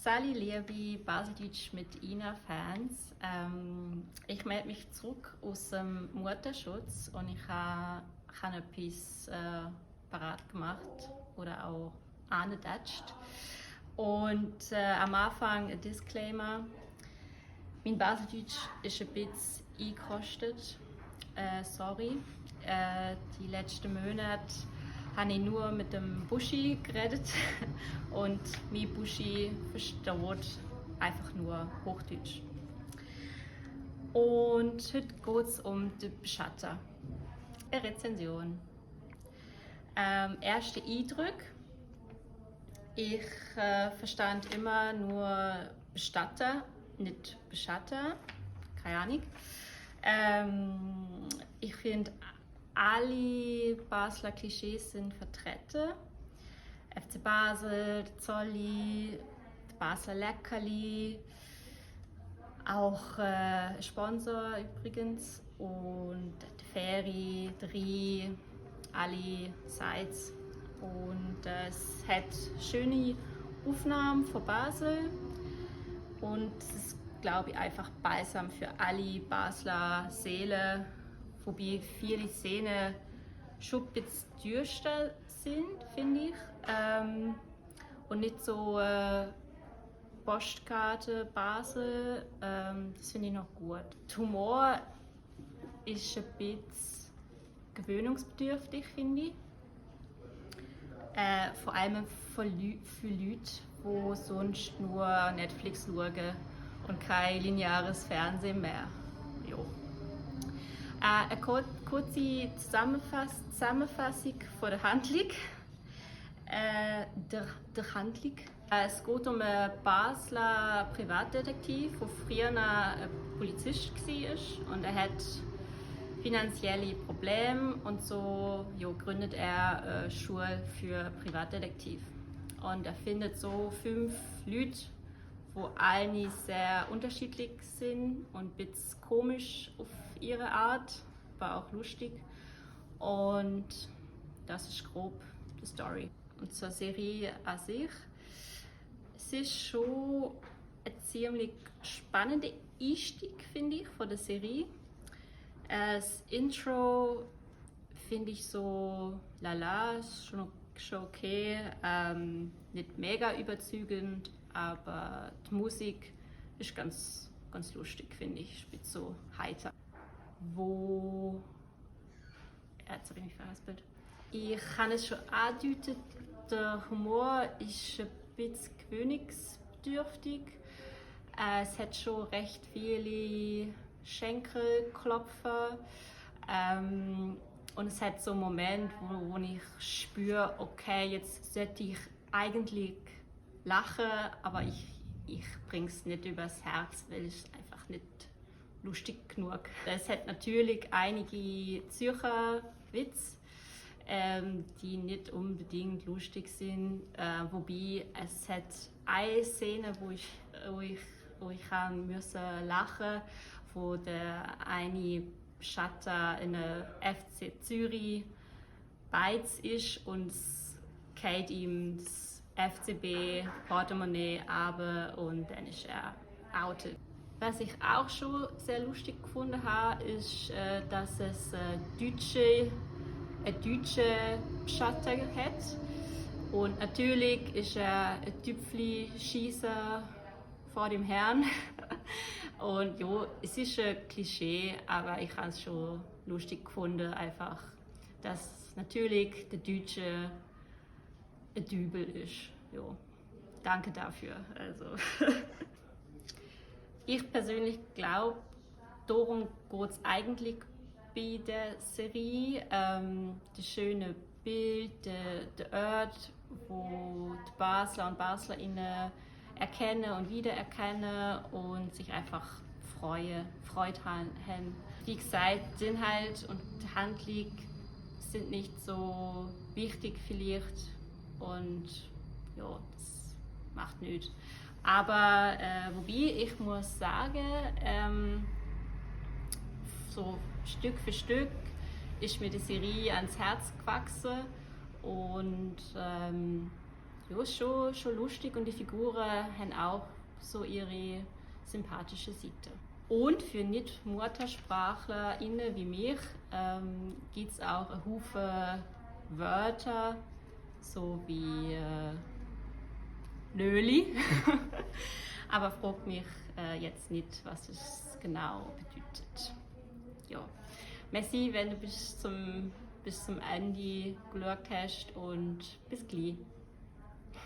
Sally, liebe Baseldeutsch mit Ina-Fans. Ich melde mich zurück aus dem Mutterschutz und ich habe etwas parat gemacht oder auch angetatscht. Und am Anfang ein Disclaimer: Mein Baseldeutsch ist ein bisschen eingekostet. Sorry. Die letzten Monate habe ich nur mit dem Buschi geredet und mein Buschi versteht einfach nur Hochdeutsch. Und heute geht es um den Beschatter. Eine Rezension. Erste Eindruck. Ich verstand immer nur Bestatter, nicht Beschatter. Keine Ahnung. Ich finde, alle Basler Klischees sind vertreten. FC Basel, der Zolli, der Basler Leckerli, auch Sponsor übrigens, und die Ferry, der Rhein, alle Sites. Und es hat schöne Aufnahmen von Basel und es ist, glaube ich, einfach balsam für alle Basler Seelen, wobei viele Szenen schon ein bisschen düster sind, finde ich. Und nicht so Postkarte Basel, das finde ich noch gut. Der Humor ist ein bisschen gewöhnungsbedürftig, finde ich. Vor allem für Leute, die sonst nur Netflix schauen und kein lineares Fernsehen mehr. Jo. Eine kurze Zusammenfassung von der Handlung. Der Handlung. Es geht um einen Basler Privatdetektiv, der früher ein Polizist war, und er hat finanzielle Probleme und so gründet er eine Schule für Privatdetektiv. Und er findet so 5 Leute, die alle sehr unterschiedlich sind und ein bisschen komisch auf ihre Art, aber auch lustig. Und das ist grob die Story. Und zur Serie an sich. Es ist schon ein ziemlich spannender Einstieg, finde ich, von der Serie. Das Intro finde ich so lala, ist schon okay, nicht mega überzeugend, aber die Musik ist ganz lustig, finde ich, spielt so heiter. Jetzt habe ich mich verhaspelt. Ich kann es schon andeuten, der Humor ist ein bisschen gewöhnungsbedürftig. Es hat schon recht viele Schenkelklopfer. Und es hat so einen Moment, wo ich spüre, okay, jetzt sollte ich eigentlich lachen, aber ich bringe es nicht übers Herz, weil es einfach nicht lustig genug. Es hat natürlich einige Zürcher Witze, die nicht unbedingt lustig sind, wobei es hat eine Szene, wo ich musste lachen, wo der eine Beschatter in der FC Zürich Beiz ist und es geht ihm das FCB Portemonnaie ab und dann ist er outed. Was ich auch schon sehr lustig gefunden habe, ist, dass es einen deutschen Beschatter hat. Und natürlich ist er ein Tüpfli-Schießer vor dem Herrn. Und ja, es ist ein Klischee, aber ich habe es schon lustig gefunden, einfach, dass natürlich der Deutsche ein Dübel ist. Ja, danke dafür. Also. Ich persönlich glaube, darum geht es eigentlich bei der Serie. Das schöne Bild, der Ort, wo die Basler und Baslerinnen erkennen und wiedererkennen und sich einfach Freude haben. Wie gesagt, der Inhalt und die Handlung sind nicht so wichtig vielleicht und ja, das macht nichts. Aber wobei ich muss sagen, so Stück für Stück ist mir die Serie ans Herz gewachsen und ja, ist schon lustig und die Figuren haben auch so ihre sympathische Seite. Und für Nicht-MuttersprachlerInnen wie mich gibt es auch einen Haufen Wörter, so wie Löli. Aber fragt mich jetzt nicht, was es genau bedeutet. Ja. Merci, wenn du bis zum Ende geschaut hast und bis gleich.